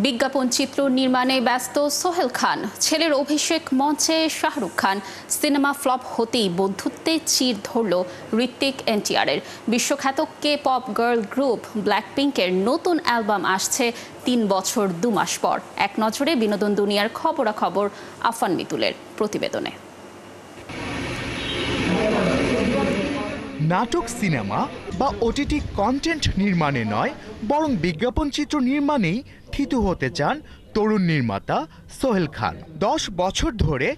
বিজ্ঞাপন চিত্র নির্মাণে ব্যস্ত সোহেল খান। ছেলের অভিষেক মঞ্চে শাহরুখ খান। সিনেমা ফ্লপ হতেই বন্ধুত্বে চির ধরল ঋত্বিক এনটিআরের। বিশ্বখ্যাত কে পপ গার্ল গ্রুপ ব্ল্যাকপিঙ্কের নতুন অ্যালবাম আসছে ৩ বছর ২ মাস পর। এক নজরে বিনোদন দুনিয়ার খবরাখবর আফান মিতুলের প্রতিবেদনে। নাটক, সিনেমা বা ওটিটি কন্টেন্ট নির্মাণে নয়, বরং বিজ্ঞাপন চিত্র নির্মাণেই থিতু হতে চান তরুণ নির্মাতা সোহেল খান। 10 বছর ধরে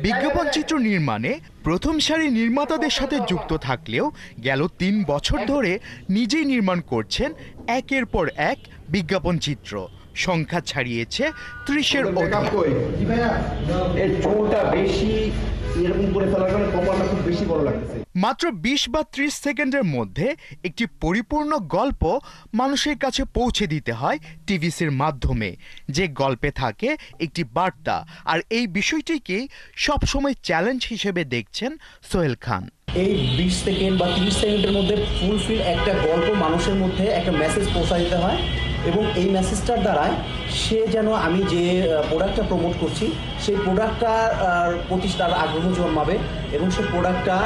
বিজ্ঞাপন চিত্র নির্মাণে প্রথম সারি নির্মাতাদের সাথে যুক্ত থাকলেও গেল 3 বছর ধরে নিজেই নির্মাণ করছেন একের পর এক বিজ্ঞাপন চিত্র। সংখ্যা ছাড়িয়েছে 30-এর অধিক। মাত্র 20 বা 30 সেকেন্ডের মধ্যে একটি পরিপূর্ণ গল্প মানুষের কাছে পৌঁছে দিতে হয় টিভিসির মাধ্যমে, যে গল্পে থাকে একটি বার্তা। আর এই বিষয়টিকেই সবসময় চ্যালেঞ্জ হিসেবে দেখছেন সোহেল খান। এই 20 সেকেন্ড বা 30 সেকেন্ডের মধ্যে ফুলফিল একটা গল্প মানুষের মধ্যে একটা মেসেজ পৌঁছা দিতে হয়, এবং এই মেসেজটার দ্বারায় সে যেন আমি যে প্রোডাক্টটা প্রমোট করছি সেই প্রোডাক্টটার প্রতি তার আগ্রহ জন্মাবে এবং সেই প্রোডাক্টটা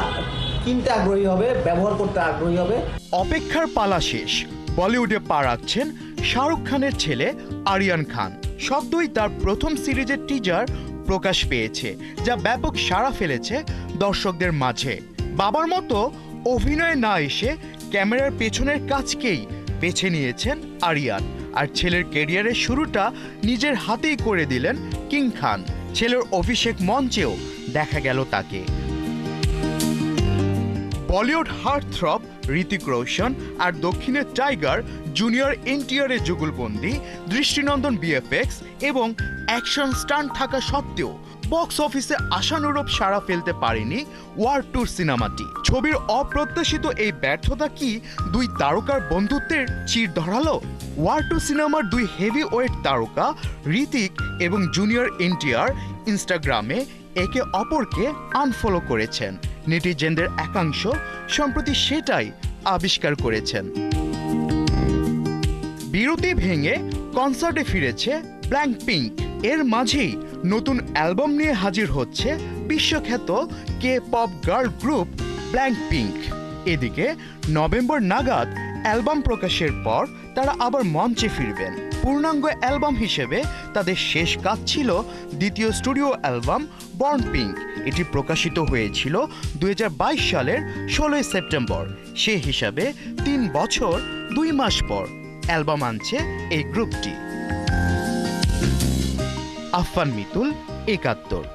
কিনতে আগ্রহী হবে, ব্যবহার করতে আগ্রহী হবে। অপেক্ষার পালা শেষ। বলিউডে পা রাখছেন শাহরুখ খানের ছেলে আরিয়ান খান। সদ্যই তার প্রথম সিরিজের টিজার প্রকাশ পেয়েছে, যা ব্যাপক সাড়া ফেলেছে দর্শকদের মাঝে। বাবার মতো অভিনয়ে না এসে ক্যামেরার পেছনের কাজকেই বেছে নিয়েছেন আরিয়ান, আর ছেলের ক্যারিয়ারের শুরুটা নিজের হাতেই করে দিলেন কিং খান। ছেলের অভিষেক মঞ্চেও দেখা গেল তাকে। বলিউড হার্টথ্রব ঋতিক রোশন আর দক্ষিণের টাইগার জুনিয়র এনটিআরের যুগলবন্দি, দৃষ্টিনন্দন বিএফএক্স এবং অ্যাকশন স্টান্ট থাকা সত্ত্বেও বক্স অফিসে আশানুরূপ সাড়া ফেলতে পারেনি ওয়ার 2 সিনেমাটি। ছবির অপ্রত্যাশিত এই ব্যর্থতা কি দুই তারকার বন্ধুত্বের চির ধরালো? ওয়ার 2 সিনেমার দুই হেভি ওয়েট তারকা ঋতিক এবং জুনিয়র এনটিআর ইনস্টাগ্রামে একে অপরকে আনফলো করেছেন। নেটিজেনদের একাংশ সম্প্রতি সেটাই আবিষ্কার করেছেন। বিরতি ভেঙে কনসার্টে ফিরেছে ব্ল্যাকপিঙ্ক। এর মাঝেই নতুন অ্যালবাম নিয়ে হাজির হচ্ছে বিশ্বখ্যাত K pop girl group Blackpink. এদিকে নভেম্বর নাগাদ অ্যালবাম প্রকাশের পর তারা আবার মঞ্চে ফিরবেন। পূর্ণাঙ্গ অ্যালবাম হিসেবে তাদের শেষ কাজ ছিল দ্বিতীয় স্টুডিও অ্যালবাম বর্ন পিঙ্ক। এটি প্রকাশিত হয়েছিল 2022 সালের 16 সেপ্টেম্বর। সে হিসাবে 3 বছর 2 মাস পর অ্যালবাম আনছে এই গ্রুপটি। আফান মিতুল, 71।